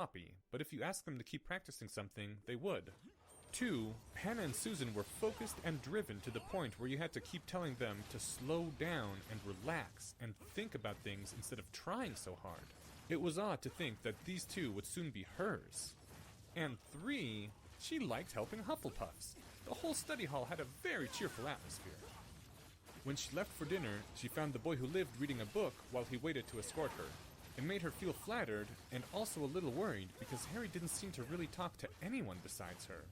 sloppy, but if you ask them to keep practicing something, they would. 2. Hannah and Susan were focused and driven to the point where you had to keep telling them to slow down and relax and think about things instead of trying so hard. It was odd to think that these two would soon be hers. And 3. She liked helping Hufflepuffs. The whole study hall had a very cheerful atmosphere. When she left for dinner, she found the boy who lived reading a book while he waited to escort her. It made her feel flattered and also a little worried because Harry didn't seem to really talk to anyone besides her.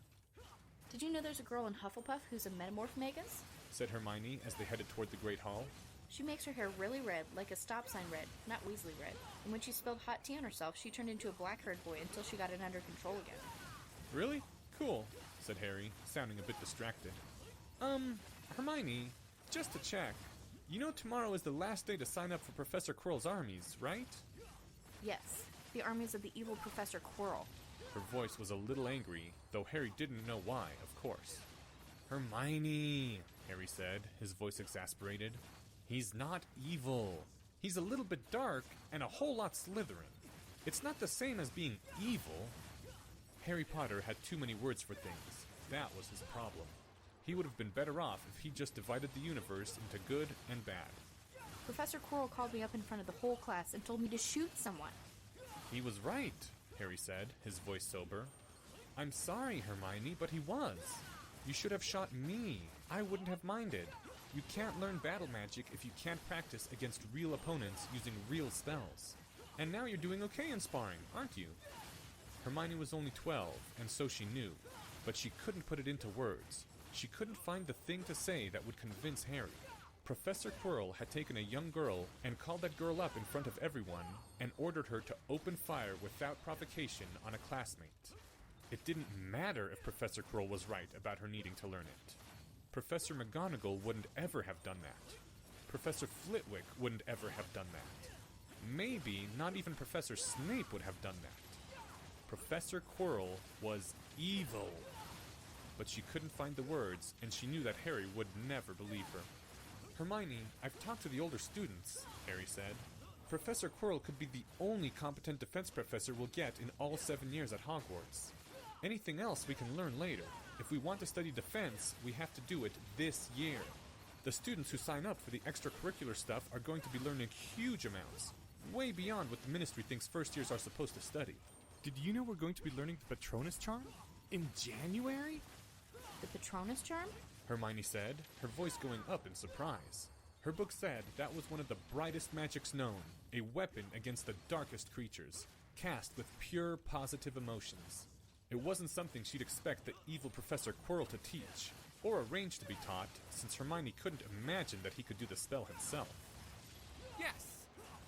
Did you know there's a girl in Hufflepuff who's a metamorph magus? Said Hermione as they headed toward the Great Hall. She makes her hair really red, like a stop sign red, not Weasley red. And when she spilled hot tea on herself, she turned into a black-haired boy until she got it under control again. Really? Cool, said Harry, sounding a bit distracted. Hermione, just to check, you know tomorrow is the last day to sign up for Professor Quirrell's armies, right? Yes, the armies of the evil Professor Quirrell. Her voice was a little angry, though Harry didn't know why, of course. Hermione, Harry said, his voice exasperated. He's not evil. He's a little bit dark and a whole lot Slytherin. It's not the same as being evil. Harry Potter had too many words for things. That was his problem. He would have been better off if he just divided the universe into good and bad. Professor Quirrell called me up in front of the whole class and told me to shoot someone. He was right, Harry said, his voice sober. I'm sorry, Hermione, but he was. You should have shot me. I wouldn't have minded. You can't learn battle magic if you can't practice against real opponents using real spells. And now you're doing okay in sparring, aren't you? Hermione was only 12, and so she knew, but she couldn't put it into words. She couldn't find the thing to say that would convince Harry. Professor Quirrell had taken a young girl and called that girl up in front of everyone and ordered her to open fire without provocation on a classmate. It didn't matter if Professor Quirrell was right about her needing to learn it. Professor McGonagall wouldn't ever have done that. Professor Flitwick wouldn't ever have done that. Maybe not even Professor Snape would have done that. Professor Quirrell was evil. But she couldn't find the words, and she knew that Harry would never believe her. Hermione, I've talked to the older students, Harry said. Professor Quirrell could be the only competent defense professor we'll get in all 7 years at Hogwarts. Anything else we can learn later. If we want to study defense, we have to do it this year. The students who sign up for the extracurricular stuff are going to be learning huge amounts, way beyond what the Ministry thinks first years are supposed to study. Did you know we're going to be learning the Patronus Charm? In January? The Patronus Charm? Hermione said, her voice going up in surprise. Her book said that was one of the brightest magics known, a weapon against the darkest creatures, cast with pure positive emotions. It wasn't something she'd expect the evil Professor Quirrell to teach, or arrange to be taught, since Hermione couldn't imagine that he could do the spell himself. Yes!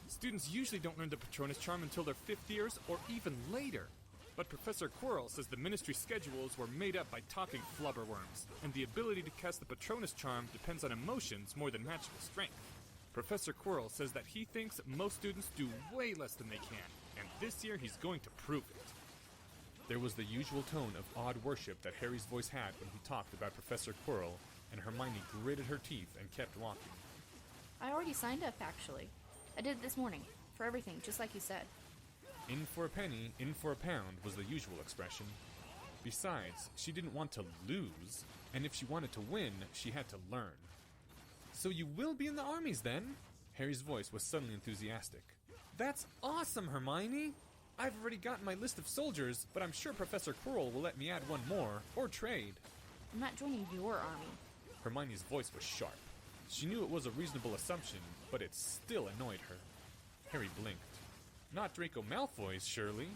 Students usually don't learn the Patronus Charm until their 5th years or even later. But Professor Quirrell says the Ministry schedules were made up by talking flubberworms, and the ability to cast the Patronus Charm depends on emotions more than magical strength. Professor Quirrell says that he thinks most students do way less than they can, and this year he's going to prove it. There was the usual tone of awed worship that Harry's voice had when he talked about Professor Quirrell, and Hermione gritted her teeth and kept walking. I already signed up, actually. I did it this morning, for everything, just like you said. In for a penny, in for a pound was the usual expression. Besides, she didn't want to lose, and if she wanted to win, she had to learn. So you will be in the armies then? Harry's voice was suddenly enthusiastic. That's awesome, Hermione! I've already gotten my list of soldiers, but I'm sure Professor Quirrell will let me add one more, or trade. I'm not joining your army. Hermione's voice was sharp. She knew it was a reasonable assumption, but it still annoyed her. Harry blinked. Not Draco Malfoy's, surely.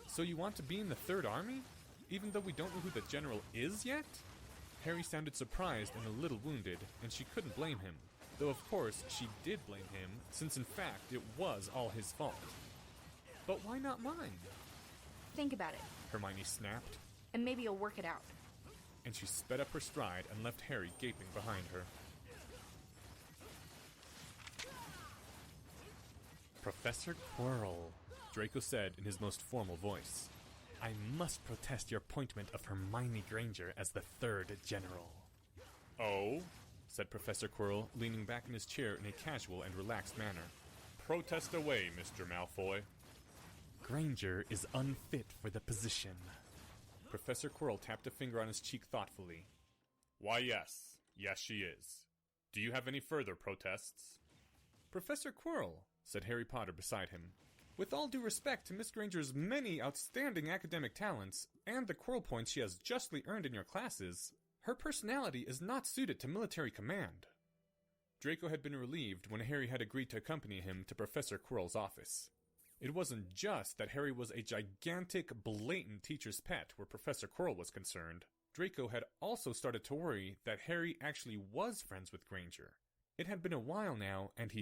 So you want to be in the Third Army? Even though we don't know who the general is yet? Harry sounded surprised and a little wounded, and she couldn't blame him. Though of course she did blame him, since in fact it was all his fault. But why not mine? Think about it. Hermione snapped. And maybe you'll work it out. And she sped up her stride and left Harry gaping behind her. Professor Quirrell, Draco said in his most formal voice. I must protest your appointment of Hermione Granger as the third general. Oh? Said Professor Quirrell, leaning back in his chair in a casual and relaxed manner. Protest away, Mr. Malfoy. Granger is unfit for the position. Professor Quirrell tapped a finger on his cheek thoughtfully. Why, yes. Yes, she is. Do you have any further protests? Professor Quirrell, said Harry Potter beside him, with all due respect to Miss Granger's many outstanding academic talents and the Quirrell points she has justly earned in your classes, her personality is not suited to military command. Draco had been relieved when Harry had agreed to accompany him to Professor Quirrell's office. It wasn't just that Harry was a gigantic, blatant teacher's pet where Professor Quirrell was concerned. Draco had also started to worry that Harry actually was friends with Granger. It had been a while now, and he